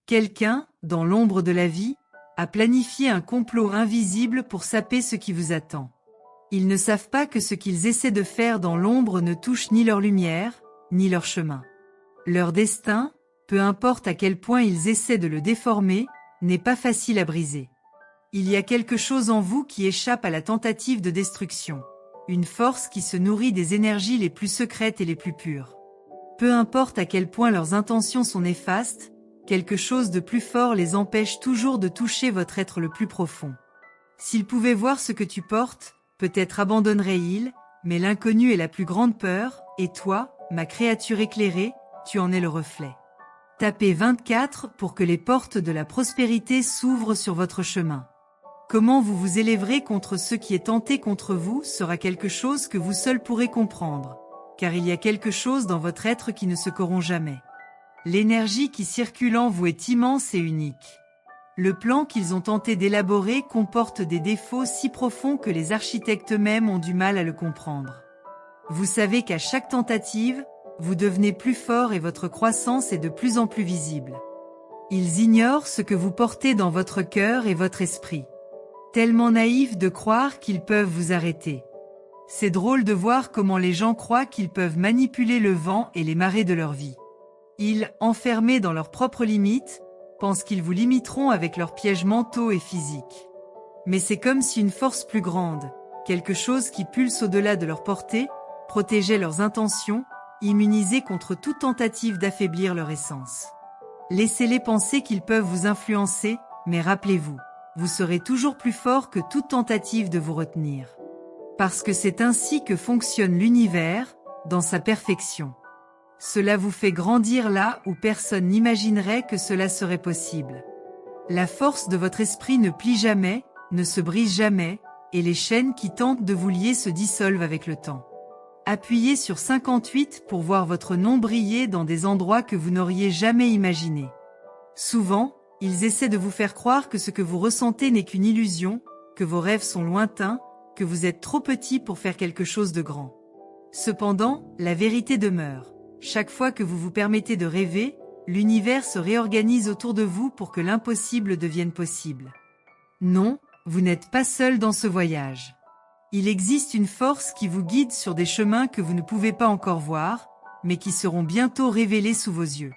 Quelqu'un, dans l'ombre de la vie, a planifié un complot invisible pour saper ce qui vous attend. Ils ne savent pas que ce qu'ils essaient de faire dans l'ombre ne touche ni leur lumière, ni leur chemin. Leur destin, peu importe à quel point ils essaient de le déformer, n'est pas facile à briser. Il y a quelque chose en vous qui échappe à la tentative de destruction. Une force qui se nourrit des énergies les plus secrètes et les plus pures. Peu importe à quel point leurs intentions sont néfastes, quelque chose de plus fort les empêche toujours de toucher votre être le plus profond. S'ils pouvaient voir ce que tu portes, peut-être abandonneraient-ils, mais l'inconnu est la plus grande peur, et toi, ma créature éclairée, tu en es le reflet. Tapez 24 pour que les portes de la prospérité s'ouvrent sur votre chemin. Comment vous vous élèverez contre ce qui est tenté contre vous sera quelque chose que vous seul pourrez comprendre, car il y a quelque chose dans votre être qui ne se corrompt jamais. L'énergie qui circule en vous est immense et unique. Le plan qu'ils ont tenté d'élaborer comporte des défauts si profonds que les architectes eux-mêmes ont du mal à le comprendre. Vous savez qu'à chaque tentative, vous devenez plus fort et votre croissance est de plus en plus visible. Ils ignorent ce que vous portez dans votre cœur et votre esprit. Tellement naïfs de croire qu'ils peuvent vous arrêter. C'est drôle de voir comment les gens croient qu'ils peuvent manipuler le vent et les marées de leur vie. Ils, enfermés dans leurs propres limites, pensent qu'ils vous limiteront avec leurs pièges mentaux et physiques. Mais c'est comme si une force plus grande, quelque chose qui pulse au-delà de leur portée, protégeait leurs intentions, immunisés contre toute tentative d'affaiblir leur essence. Laissez-les penser qu'ils peuvent vous influencer, mais rappelez-vous, vous serez toujours plus fort que toute tentative de vous retenir. Parce que c'est ainsi que fonctionne l'univers, dans sa perfection. Cela vous fait grandir là où personne n'imaginerait que cela serait possible. La force de votre esprit ne plie jamais, ne se brise jamais, et les chaînes qui tentent de vous lier se dissolvent avec le temps. Appuyez sur 58 pour voir votre nom briller dans des endroits que vous n'auriez jamais imaginés. Souvent, ils essaient de vous faire croire que ce que vous ressentez n'est qu'une illusion, que vos rêves sont lointains, que vous êtes trop petit pour faire quelque chose de grand. Cependant, la vérité demeure. Chaque fois que vous vous permettez de rêver, l'univers se réorganise autour de vous pour que l'impossible devienne possible. Non, vous n'êtes pas seul dans ce voyage. Il existe une force qui vous guide sur des chemins que vous ne pouvez pas encore voir, mais qui seront bientôt révélés sous vos yeux.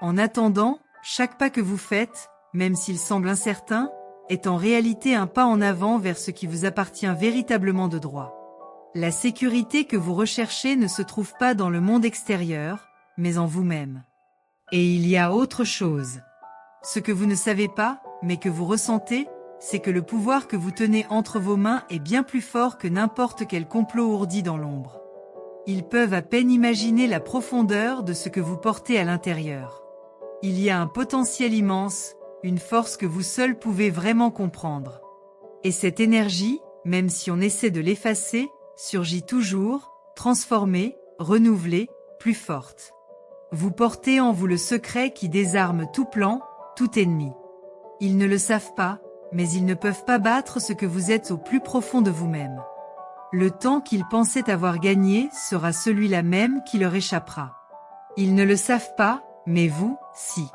En attendant, chaque pas que vous faites, même s'il semble incertain, est en réalité un pas en avant vers ce qui vous appartient véritablement de droit. La sécurité que vous recherchez ne se trouve pas dans le monde extérieur, mais en vous-même. Et il y a autre chose. Ce que vous ne savez pas, mais que vous ressentez, c'est que le pouvoir que vous tenez entre vos mains est bien plus fort que n'importe quel complot ourdi dans l'ombre. Ils peuvent à peine imaginer la profondeur de ce que vous portez à l'intérieur. Il y a un potentiel immense, une force que vous seul pouvez vraiment comprendre. Et cette énergie, même si on essaie de l'effacer, surgit toujours, transformée, renouvelée, plus forte. Vous portez en vous le secret qui désarme tout plan, tout ennemi. Ils ne le savent pas, mais ils ne peuvent pas battre ce que vous êtes au plus profond de vous-même. Le temps qu'ils pensaient avoir gagné sera celui-là même qui leur échappera. Ils ne le savent pas, mais vous, si.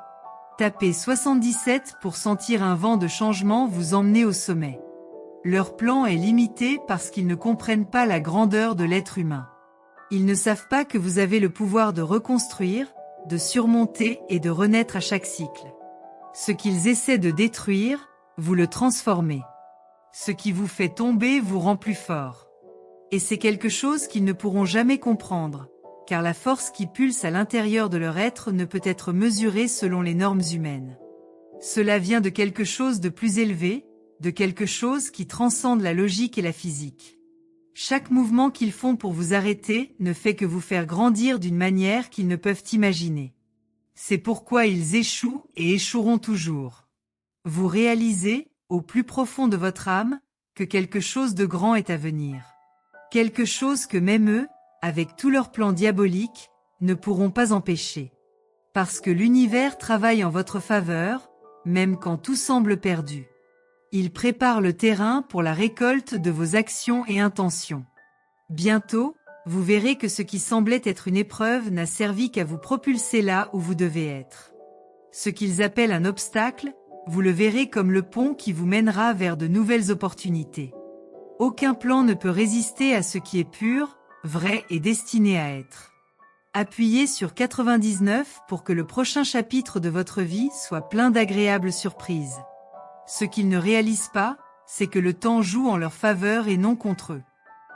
Tapez 77 pour sentir un vent de changement vous emmener au sommet. Leur plan est limité parce qu'ils ne comprennent pas la grandeur de l'être humain. Ils ne savent pas que vous avez le pouvoir de reconstruire, de surmonter et de renaître à chaque cycle. Ce qu'ils essaient de détruire, vous le transformez. Ce qui vous fait tomber vous rend plus fort. Et c'est quelque chose qu'ils ne pourront jamais comprendre, car la force qui pulse à l'intérieur de leur être ne peut être mesurée selon les normes humaines. Cela vient de quelque chose de plus élevé, de quelque chose qui transcende la logique et la physique. Chaque mouvement qu'ils font pour vous arrêter ne fait que vous faire grandir d'une manière qu'ils ne peuvent imaginer. C'est pourquoi ils échouent et échoueront toujours. Vous réalisez, au plus profond de votre âme, que quelque chose de grand est à venir. Quelque chose que même eux, avec tous leurs plans diaboliques, ne pourront pas empêcher. Parce que l'univers travaille en votre faveur, même quand tout semble perdu. Il prépare le terrain pour la récolte de vos actions et intentions. Bientôt, vous verrez que ce qui semblait être une épreuve n'a servi qu'à vous propulser là où vous devez être. Ce qu'ils appellent un obstacle, vous le verrez comme le pont qui vous mènera vers de nouvelles opportunités. Aucun plan ne peut résister à ce qui est pur, vrai et destiné à être. Appuyez sur 99 pour que le prochain chapitre de votre vie soit plein d'agréables surprises. Ce qu'ils ne réalisent pas, c'est que le temps joue en leur faveur et non contre eux.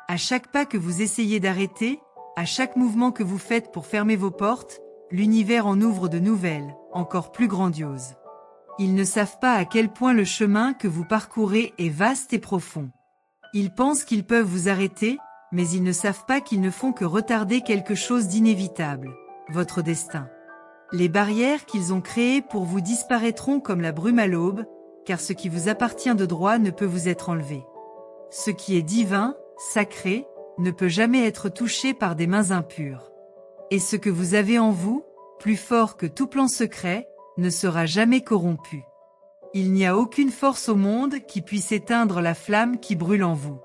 À chaque pas que vous essayez d'arrêter, à chaque mouvement que vous faites pour fermer vos portes, l'univers en ouvre de nouvelles, encore plus grandioses. Ils ne savent pas à quel point le chemin que vous parcourez est vaste et profond. Ils pensent qu'ils peuvent vous arrêter, mais ils ne savent pas qu'ils ne font que retarder quelque chose d'inévitable, votre destin. Les barrières qu'ils ont créées pour vous disparaîtront comme la brume à l'aube, car ce qui vous appartient de droit ne peut vous être enlevé. Ce qui est divin, sacré, ne peut jamais être touché par des mains impures. Et ce que vous avez en vous, plus fort que tout plan secret, ne sera jamais corrompu. Il n'y a aucune force au monde qui puisse éteindre la flamme qui brûle en vous.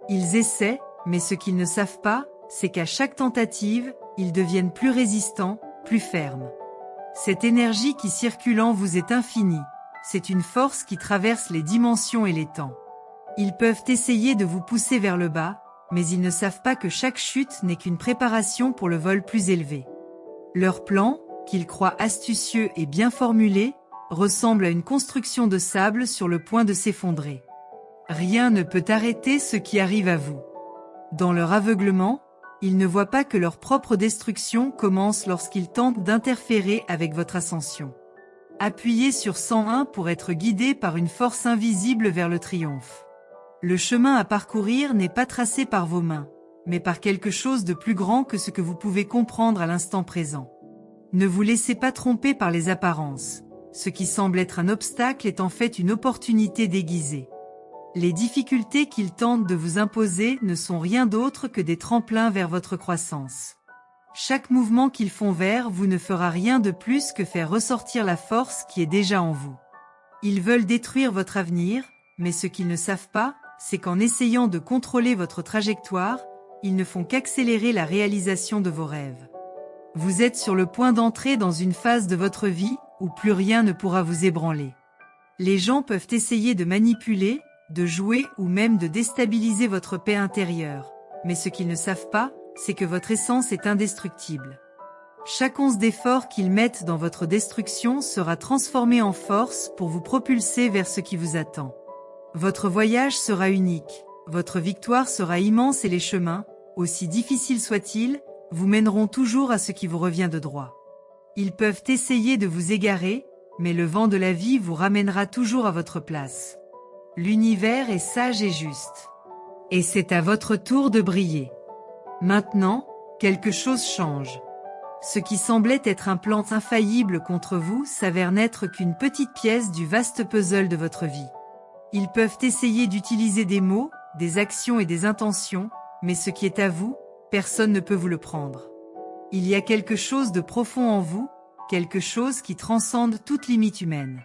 Ils essaient, mais ce qu'ils ne savent pas, c'est qu'à chaque tentative, ils deviennent plus résistants, plus fermes. Cette énergie qui circule en vous est infinie, c'est une force qui traverse les dimensions et les temps. Ils peuvent essayer de vous pousser vers le bas, mais ils ne savent pas que chaque chute n'est qu'une préparation pour le vol plus élevé. Leur plan, qu'ils croient astucieux et bien formulé, ressemble à une construction de sable sur le point de s'effondrer. Rien ne peut arrêter ce qui arrive à vous. Dans leur aveuglement, ils ne voient pas que leur propre destruction commence lorsqu'ils tentent d'interférer avec votre ascension. Appuyez sur 101 pour être guidé par une force invisible vers le triomphe. Le chemin à parcourir n'est pas tracé par vos mains, mais par quelque chose de plus grand que ce que vous pouvez comprendre à l'instant présent. Ne vous laissez pas tromper par les apparences. Ce qui semble être un obstacle est en fait une opportunité déguisée. Les difficultés qu'ils tentent de vous imposer ne sont rien d'autre que des tremplins vers votre croissance. Chaque mouvement qu'ils font vers vous ne fera rien de plus que faire ressortir la force qui est déjà en vous. Ils veulent détruire votre avenir, mais ce qu'ils ne savent pas, c'est qu'en essayant de contrôler votre trajectoire, ils ne font qu'accélérer la réalisation de vos rêves. Vous êtes sur le point d'entrer dans une phase de votre vie où plus rien ne pourra vous ébranler. Les gens peuvent essayer de manipuler, de jouer ou même de déstabiliser votre paix intérieure, mais ce qu'ils ne savent pas, c'est que votre essence est indestructible. Chaque once d'effort qu'ils mettent dans votre destruction sera transformée en force pour vous propulser vers ce qui vous attend. Votre voyage sera unique, votre victoire sera immense et les chemins, aussi difficiles soient-ils, vous mèneront toujours à ce qui vous revient de droit. Ils peuvent essayer de vous égarer, mais le vent de la vie vous ramènera toujours à votre place. L'univers est sage et juste. Et c'est à votre tour de briller. Maintenant, quelque chose change. Ce qui semblait être un plan infaillible contre vous s'avère n'être qu'une petite pièce du vaste puzzle de votre vie. Ils peuvent essayer d'utiliser des mots, des actions et des intentions, mais ce qui est à vous, personne ne peut vous le prendre. Il y a quelque chose de profond en vous, quelque chose qui transcende toute limite humaine.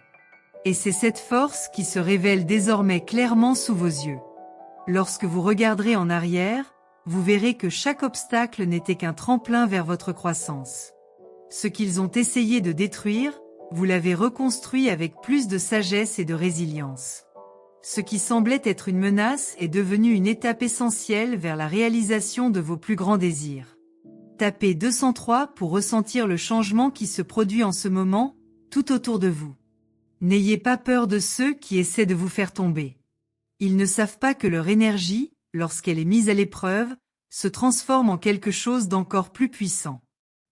Et c'est cette force qui se révèle désormais clairement sous vos yeux. Lorsque vous regarderez en arrière, vous verrez que chaque obstacle n'était qu'un tremplin vers votre croissance. Ce qu'ils ont essayé de détruire, vous l'avez reconstruit avec plus de sagesse et de résilience. Ce qui semblait être une menace est devenu une étape essentielle vers la réalisation de vos plus grands désirs. Tapez 203 pour ressentir le changement qui se produit en ce moment, tout autour de vous. N'ayez pas peur de ceux qui essaient de vous faire tomber. Ils ne savent pas que leur énergie, lorsqu'elle est mise à l'épreuve, se transforme en quelque chose d'encore plus puissant.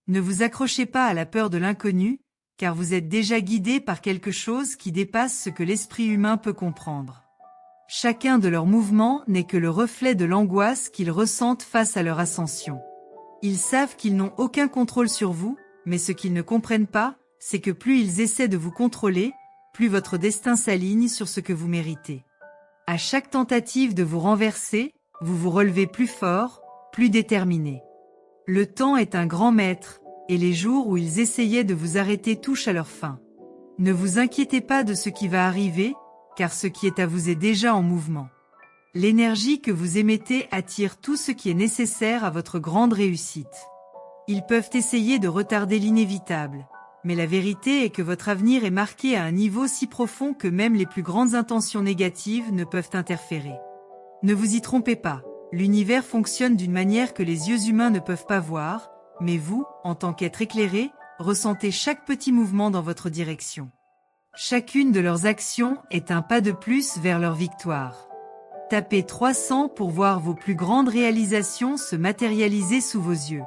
Ne vous accrochez pas à la peur de l'inconnu, car vous êtes déjà guidé par quelque chose qui dépasse ce que l'esprit humain peut comprendre. Chacun de leurs mouvements n'est que le reflet de l'angoisse qu'ils ressentent face à leur ascension. Ils savent qu'ils n'ont aucun contrôle sur vous, mais ce qu'ils ne comprennent pas, c'est que plus ils essaient de vous contrôler, plus votre destin s'aligne sur ce que vous méritez. À chaque tentative de vous renverser, vous vous relevez plus fort, plus déterminé. Le temps est un grand maître, et les jours où ils essayaient de vous arrêter touchent à leur fin. Ne vous inquiétez pas de ce qui va arriver, car ce qui est à vous est déjà en mouvement. L'énergie que vous émettez attire tout ce qui est nécessaire à votre grande réussite. Ils peuvent essayer de retarder l'inévitable, mais la vérité est que votre avenir est marqué à un niveau si profond que même les plus grandes intentions négatives ne peuvent interférer. Ne vous y trompez pas, l'univers fonctionne d'une manière que les yeux humains ne peuvent pas voir, mais vous, en tant qu'être éclairé, ressentez chaque petit mouvement dans votre direction. Chacune de leurs actions est un pas de plus vers leur victoire. Tapez 300 pour voir vos plus grandes réalisations se matérialiser sous vos yeux.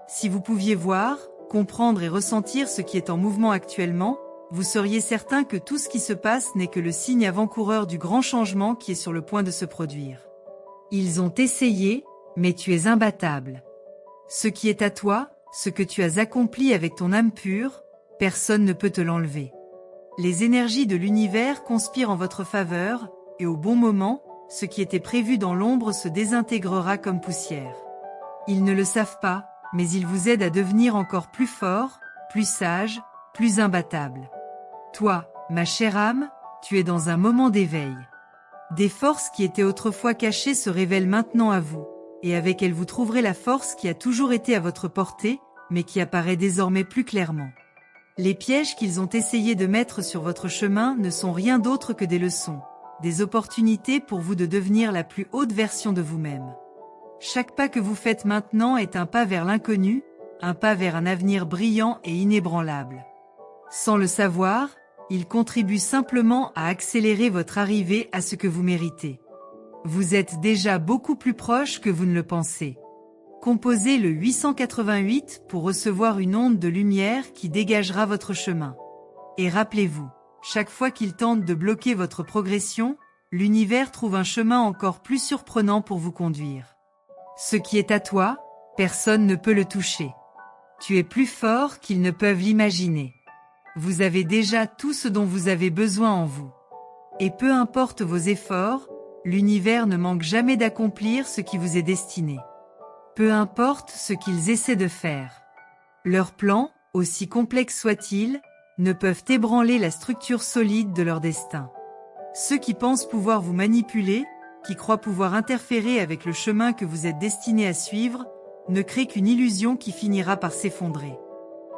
Si vous pouviez voir, comprendre et ressentir ce qui est en mouvement actuellement, vous seriez certain que tout ce qui se passe n'est que le signe avant-coureur du grand changement qui est sur le point de se produire. Ils ont essayé, mais tu es imbattable. Ce qui est à toi, ce que tu as accompli avec ton âme pure, personne ne peut te l'enlever. Les énergies de l'univers conspirent en votre faveur, et au bon moment, ce qui était prévu dans l'ombre se désintégrera comme poussière. Ils ne le savent pas, mais ils vous aident à devenir encore plus fort, plus sage, plus imbattable. Toi, ma chère âme, tu es dans un moment d'éveil. Des forces qui étaient autrefois cachées se révèlent maintenant à vous, et avec elles vous trouverez la force qui a toujours été à votre portée, mais qui apparaît désormais plus clairement. Les pièges qu'ils ont essayé de mettre sur votre chemin ne sont rien d'autre que des leçons, des opportunités pour vous de devenir la plus haute version de vous-même. Chaque pas que vous faites maintenant est un pas vers l'inconnu, un pas vers un avenir brillant et inébranlable. Sans le savoir, il contribue simplement à accélérer votre arrivée à ce que vous méritez. Vous êtes déjà beaucoup plus proche que vous ne le pensez. Composez le 888 pour recevoir une onde de lumière qui dégagera votre chemin. Et rappelez-vous, chaque fois qu'il tente de bloquer votre progression, l'univers trouve un chemin encore plus surprenant pour vous conduire. Ce qui est à toi, personne ne peut le toucher. Tu es plus fort qu'ils ne peuvent l'imaginer. Vous avez déjà tout ce dont vous avez besoin en vous. Et peu importe vos efforts, l'univers ne manque jamais d'accomplir ce qui vous est destiné. Peu importe ce qu'ils essaient de faire. Leurs plans, aussi complexes soient-ils, ne peuvent ébranler la structure solide de leur destin. Ceux qui pensent pouvoir vous manipuler, qui croient pouvoir interférer avec le chemin que vous êtes destiné à suivre, ne créent qu'une illusion qui finira par s'effondrer.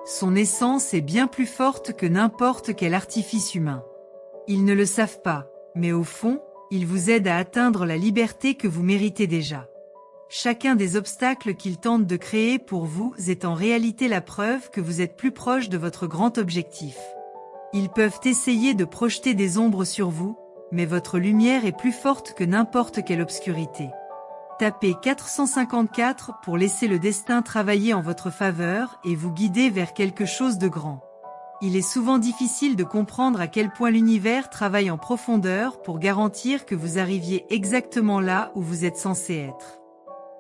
Son essence est bien plus forte que n'importe quel artifice humain. Ils ne le savent pas, mais au fond, ils vous aident à atteindre la liberté que vous méritez déjà. Chacun des obstacles qu'ils tentent de créer pour vous est en réalité la preuve que vous êtes plus proche de votre grand objectif. Ils peuvent essayer de projeter des ombres sur vous, mais votre lumière est plus forte que n'importe quelle obscurité. Tapez 454 pour laisser le destin travailler en votre faveur et vous guider vers quelque chose de grand. Il est souvent difficile de comprendre à quel point l'univers travaille en profondeur pour garantir que vous arriviez exactement là où vous êtes censé être.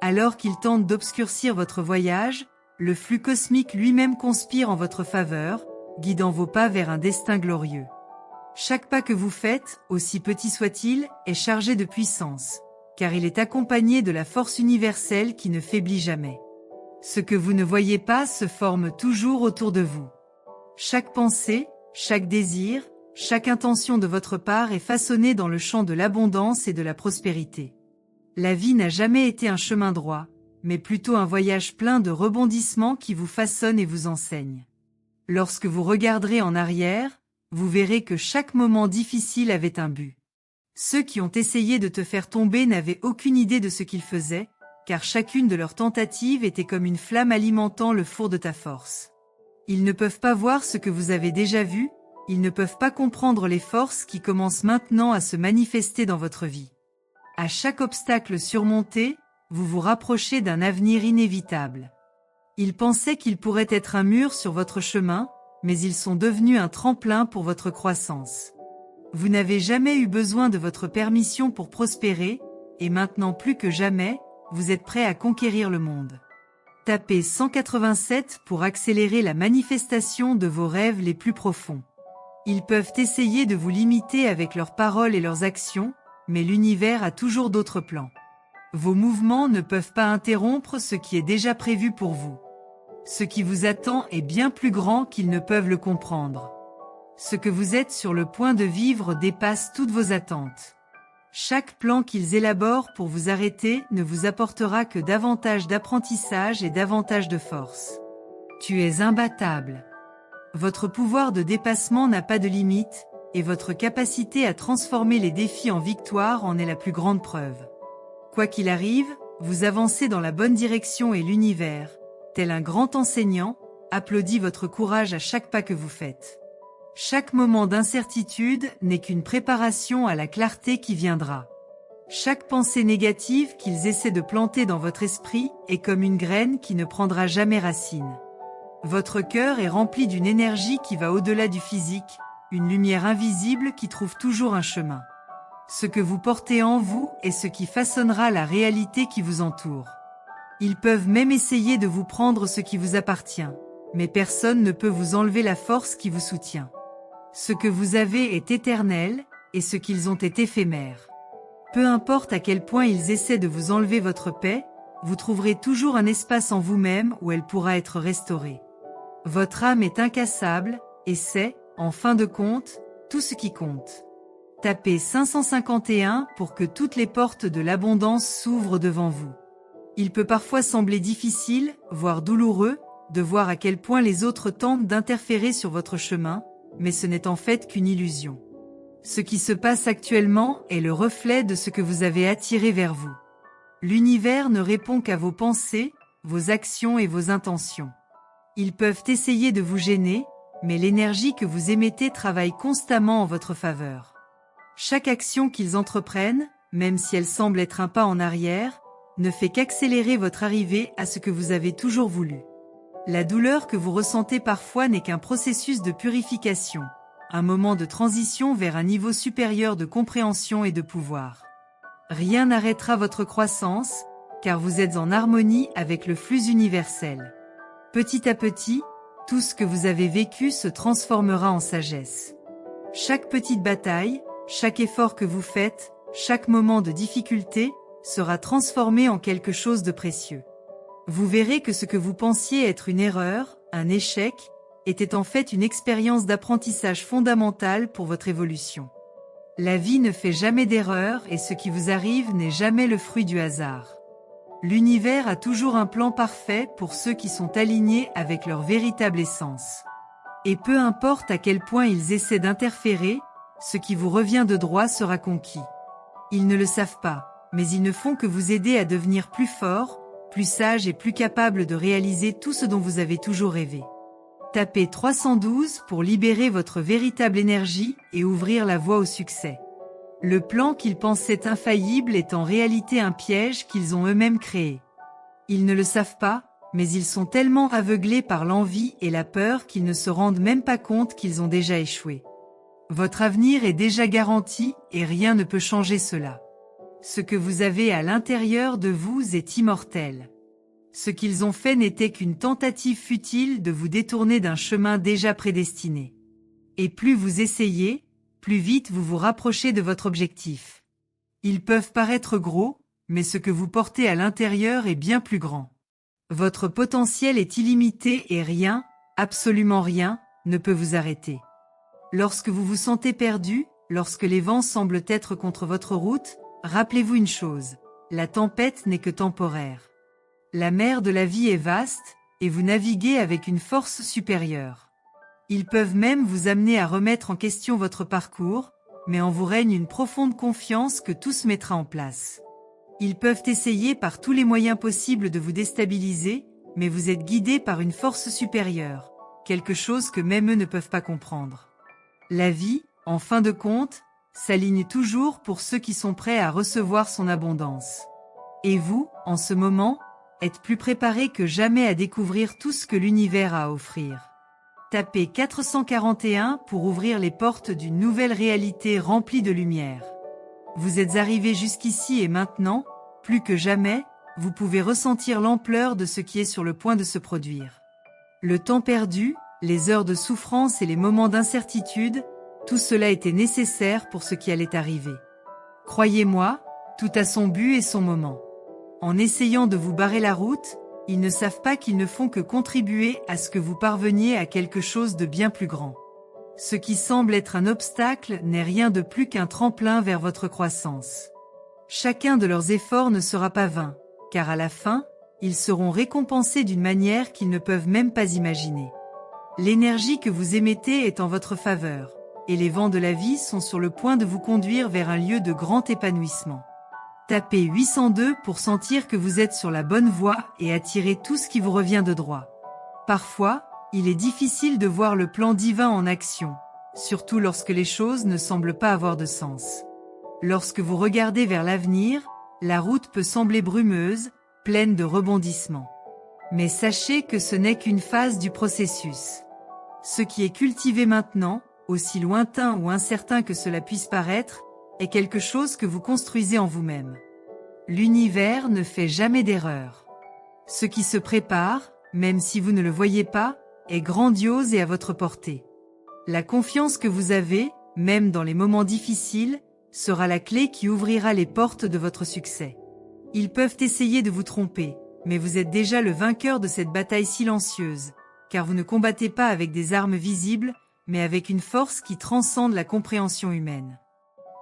Alors qu'il tente d'obscurcir votre voyage, le flux cosmique lui-même conspire en votre faveur, guidant vos pas vers un destin glorieux. Chaque pas que vous faites, aussi petit soit-il, est chargé de puissance, car il est accompagné de la force universelle qui ne faiblit jamais. Ce que vous ne voyez pas se forme toujours autour de vous. Chaque pensée, chaque désir, chaque intention de votre part est façonnée dans le champ de l'abondance et de la prospérité. La vie n'a jamais été un chemin droit, mais plutôt un voyage plein de rebondissements qui vous façonne et vous enseigne. Lorsque vous regarderez en arrière, vous verrez que chaque moment difficile avait un but. Ceux qui ont essayé de te faire tomber n'avaient aucune idée de ce qu'ils faisaient, car chacune de leurs tentatives était comme une flamme alimentant le four de ta force. Ils ne peuvent pas voir ce que vous avez déjà vu, ils ne peuvent pas comprendre les forces qui commencent maintenant à se manifester dans votre vie. À chaque obstacle surmonté, vous vous rapprochez d'un avenir inévitable. Ils pensaient qu'ils pourraient être un mur sur votre chemin, mais ils sont devenus un tremplin pour votre croissance. Vous n'avez jamais eu besoin de votre permission pour prospérer, et maintenant plus que jamais, vous êtes prêt à conquérir le monde. Tapez 187 pour accélérer la manifestation de vos rêves les plus profonds. Ils peuvent essayer de vous limiter avec leurs paroles et leurs actions, mais l'univers a toujours d'autres plans. Vos mouvements ne peuvent pas interrompre ce qui est déjà prévu pour vous. Ce qui vous attend est bien plus grand qu'ils ne peuvent le comprendre. Ce que vous êtes sur le point de vivre dépasse toutes vos attentes. Chaque plan qu'ils élaborent pour vous arrêter ne vous apportera que davantage d'apprentissage et davantage de force. Tu es imbattable. Votre pouvoir de dépassement n'a pas de limite, et votre capacité à transformer les défis en victoire en est la plus grande preuve. Quoi qu'il arrive, vous avancez dans la bonne direction et l'univers, tel un grand enseignant, applaudit votre courage à chaque pas que vous faites. Chaque moment d'incertitude n'est qu'une préparation à la clarté qui viendra. Chaque pensée négative qu'ils essaient de planter dans votre esprit est comme une graine qui ne prendra jamais racine. Votre cœur est rempli d'une énergie qui va au-delà du physique, une lumière invisible qui trouve toujours un chemin. Ce que vous portez en vous est ce qui façonnera la réalité qui vous entoure. Ils peuvent même essayer de vous prendre ce qui vous appartient, mais personne ne peut vous enlever la force qui vous soutient. Ce que vous avez est éternel, et ce qu'ils ont est éphémère. Peu importe à quel point ils essaient de vous enlever votre paix, vous trouverez toujours un espace en vous-même où elle pourra être restaurée. Votre âme est incassable, et c'est, en fin de compte, tout ce qui compte. Tapez 551 pour que toutes les portes de l'abondance s'ouvrent devant vous. Il peut parfois sembler difficile, voire douloureux, de voir à quel point les autres tentent d'interférer sur votre chemin, mais ce n'est en fait qu'une illusion. Ce qui se passe actuellement est le reflet de ce que vous avez attiré vers vous. L'univers ne répond qu'à vos pensées, vos actions et vos intentions. Ils peuvent essayer de vous gêner, mais l'énergie que vous émettez travaille constamment en votre faveur. Chaque action qu'ils entreprennent, même si elle semble être un pas en arrière, ne fait qu'accélérer votre arrivée à ce que vous avez toujours voulu. La douleur que vous ressentez parfois n'est qu'un processus de purification, un moment de transition vers un niveau supérieur de compréhension et de pouvoir. Rien n'arrêtera votre croissance, car vous êtes en harmonie avec le flux universel. Petit à petit, tout ce que vous avez vécu se transformera en sagesse. Chaque petite bataille, chaque effort que vous faites, chaque moment de difficulté, sera transformé en quelque chose de précieux. Vous verrez que ce que vous pensiez être une erreur, un échec, était en fait une expérience d'apprentissage fondamentale pour votre évolution. La vie ne fait jamais d'erreur et ce qui vous arrive n'est jamais le fruit du hasard. L'univers a toujours un plan parfait pour ceux qui sont alignés avec leur véritable essence. Et peu importe à quel point ils essaient d'interférer, ce qui vous revient de droit sera conquis. Ils ne le savent pas, mais ils ne font que vous aider à devenir plus fort, plus sage et plus capable de réaliser tout ce dont vous avez toujours rêvé. Tapez 312 pour libérer votre véritable énergie et ouvrir la voie au succès. Le plan qu'ils pensaient infaillible est en réalité un piège qu'ils ont eux-mêmes créé. Ils ne le savent pas, mais ils sont tellement aveuglés par l'envie et la peur qu'ils ne se rendent même pas compte qu'ils ont déjà échoué. Votre avenir est déjà garanti et rien ne peut changer cela. Ce que vous avez à l'intérieur de vous est immortel. Ce qu'ils ont fait n'était qu'une tentative futile de vous détourner d'un chemin déjà prédestiné. Et plus vous essayez, plus vite vous vous rapprochez de votre objectif. Ils peuvent paraître gros, mais ce que vous portez à l'intérieur est bien plus grand. Votre potentiel est illimité et rien, absolument rien, ne peut vous arrêter. Lorsque vous vous sentez perdu, lorsque les vents semblent être contre votre route, rappelez-vous une chose, la tempête n'est que temporaire. La mer de la vie est vaste, et vous naviguez avec une force supérieure. Ils peuvent même vous amener à remettre en question votre parcours, mais en vous règne une profonde confiance que tout se mettra en place. Ils peuvent essayer par tous les moyens possibles de vous déstabiliser, mais vous êtes guidé par une force supérieure, quelque chose que même eux ne peuvent pas comprendre. La vie, en fin de compte, s'aligne toujours pour ceux qui sont prêts à recevoir son abondance. Et vous, en ce moment, êtes plus préparés que jamais à découvrir tout ce que l'univers a à offrir. Tapez 441 pour ouvrir les portes d'une nouvelle réalité remplie de lumière. Vous êtes arrivés jusqu'ici et maintenant, plus que jamais, vous pouvez ressentir l'ampleur de ce qui est sur le point de se produire. Le temps perdu, les heures de souffrance et les moments d'incertitude, tout cela était nécessaire pour ce qui allait arriver. Croyez-moi, tout a son but et son moment. En essayant de vous barrer la route, ils ne savent pas qu'ils ne font que contribuer à ce que vous parveniez à quelque chose de bien plus grand. Ce qui semble être un obstacle n'est rien de plus qu'un tremplin vers votre croissance. Chacun de leurs efforts ne sera pas vain, car à la fin, ils seront récompensés d'une manière qu'ils ne peuvent même pas imaginer. L'énergie que vous émettez est en votre faveur, et les vents de la vie sont sur le point de vous conduire vers un lieu de grand épanouissement. Tapez 802 pour sentir que vous êtes sur la bonne voie et attirer tout ce qui vous revient de droit. Parfois, il est difficile de voir le plan divin en action, surtout lorsque les choses ne semblent pas avoir de sens. Lorsque vous regardez vers l'avenir, la route peut sembler brumeuse, pleine de rebondissements. Mais sachez que ce n'est qu'une phase du processus. Ce qui est cultivé maintenant, aussi lointain ou incertain que cela puisse paraître, est quelque chose que vous construisez en vous-même. L'univers ne fait jamais d'erreur. Ce qui se prépare, même si vous ne le voyez pas, est grandiose et à votre portée. La confiance que vous avez, même dans les moments difficiles, sera la clé qui ouvrira les portes de votre succès. Ils peuvent essayer de vous tromper, mais vous êtes déjà le vainqueur de cette bataille silencieuse, car vous ne combattez pas avec des armes visibles, mais avec une force qui transcende la compréhension humaine.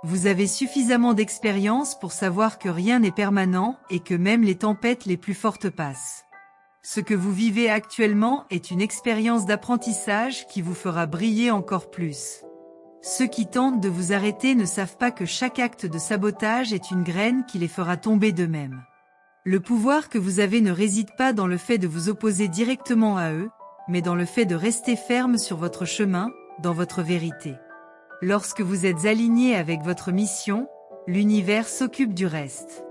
Vous avez suffisamment d'expérience pour savoir que rien n'est permanent et que même les tempêtes les plus fortes passent. Ce que vous vivez actuellement est une expérience d'apprentissage qui vous fera briller encore plus. Ceux qui tentent de vous arrêter ne savent pas que chaque acte de sabotage est une graine qui les fera tomber d'eux-mêmes. Le pouvoir que vous avez ne réside pas dans le fait de vous opposer directement à eux, mais dans le fait de rester ferme sur votre chemin, dans votre vérité. Lorsque vous êtes aligné avec votre mission, l'univers s'occupe du reste.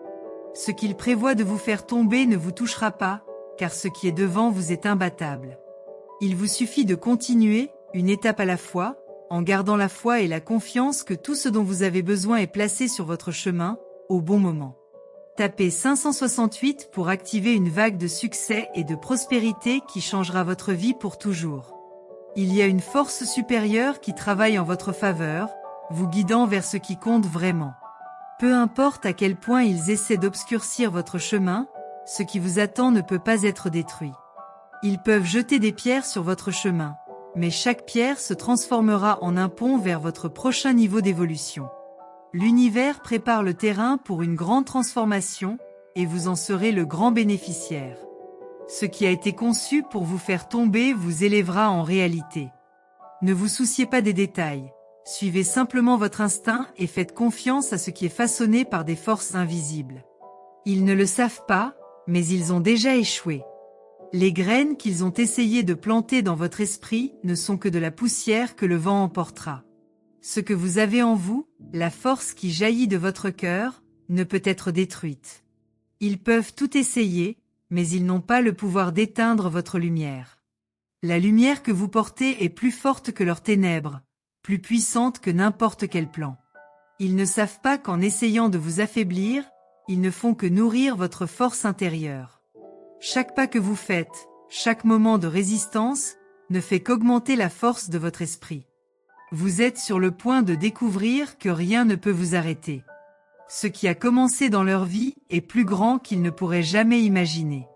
Ce qu'il prévoit de vous faire tomber ne vous touchera pas, car ce qui est devant vous est imbattable. Il vous suffit de continuer, une étape à la fois, en gardant la foi et la confiance que tout ce dont vous avez besoin est placé sur votre chemin, au bon moment. Tapez 568 pour activer une vague de succès et de prospérité qui changera votre vie pour toujours. Il y a une force supérieure qui travaille en votre faveur, vous guidant vers ce qui compte vraiment. Peu importe à quel point ils essaient d'obscurcir votre chemin, ce qui vous attend ne peut pas être détruit. Ils peuvent jeter des pierres sur votre chemin, mais chaque pierre se transformera en un pont vers votre prochain niveau d'évolution. L'univers prépare le terrain pour une grande transformation, et vous en serez le grand bénéficiaire. Ce qui a été conçu pour vous faire tomber vous élèvera en réalité. Ne vous souciez pas des détails, suivez simplement votre instinct et faites confiance à ce qui est façonné par des forces invisibles. Ils ne le savent pas, mais ils ont déjà échoué. Les graines qu'ils ont essayé de planter dans votre esprit ne sont que de la poussière que le vent emportera. Ce que vous avez en vous, la force qui jaillit de votre cœur, ne peut être détruite. Ils peuvent tout essayer, mais ils n'ont pas le pouvoir d'éteindre votre lumière. La lumière que vous portez est plus forte que leurs ténèbres, plus puissante que n'importe quel plan. Ils ne savent pas qu'en essayant de vous affaiblir, ils ne font que nourrir votre force intérieure. Chaque pas que vous faites, chaque moment de résistance, ne fait qu'augmenter la force de votre esprit. Vous êtes sur le point de découvrir que rien ne peut vous arrêter. Ce qui a commencé dans leur vie est plus grand qu'ils ne pourraient jamais imaginer.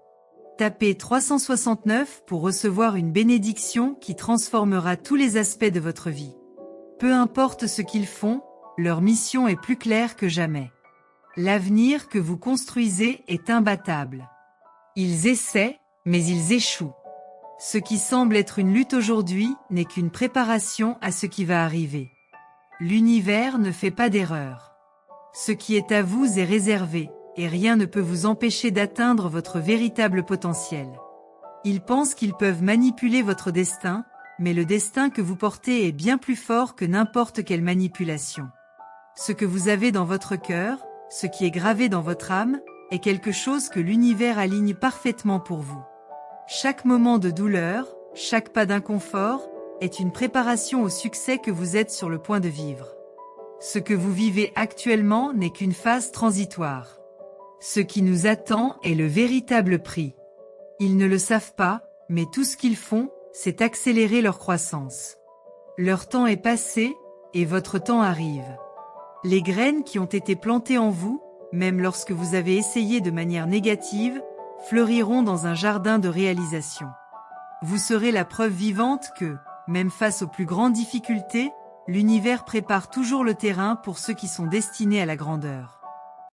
Tapez 369 pour recevoir une bénédiction qui transformera tous les aspects de votre vie. Peu importe ce qu'ils font, leur mission est plus claire que jamais. L'avenir que vous construisez est imbattable. Ils essaient, mais ils échouent. Ce qui semble être une lutte aujourd'hui n'est qu'une préparation à ce qui va arriver. L'univers ne fait pas d'erreur. Ce qui est à vous est réservé, et rien ne peut vous empêcher d'atteindre votre véritable potentiel. Ils pensent qu'ils peuvent manipuler votre destin, mais le destin que vous portez est bien plus fort que n'importe quelle manipulation. Ce que vous avez dans votre cœur, ce qui est gravé dans votre âme, est quelque chose que l'univers aligne parfaitement pour vous. Chaque moment de douleur, chaque pas d'inconfort, est une préparation au succès que vous êtes sur le point de vivre. Ce que vous vivez actuellement n'est qu'une phase transitoire. Ce qui nous attend est le véritable prix. Ils ne le savent pas, mais tout ce qu'ils font, c'est accélérer leur croissance. Leur temps est passé, et votre temps arrive. Les graines qui ont été plantées en vous, même lorsque vous avez essayé de manière négative, fleuriront dans un jardin de réalisation. Vous serez la preuve vivante que, même face aux plus grandes difficultés, l'univers prépare toujours le terrain pour ceux qui sont destinés à la grandeur.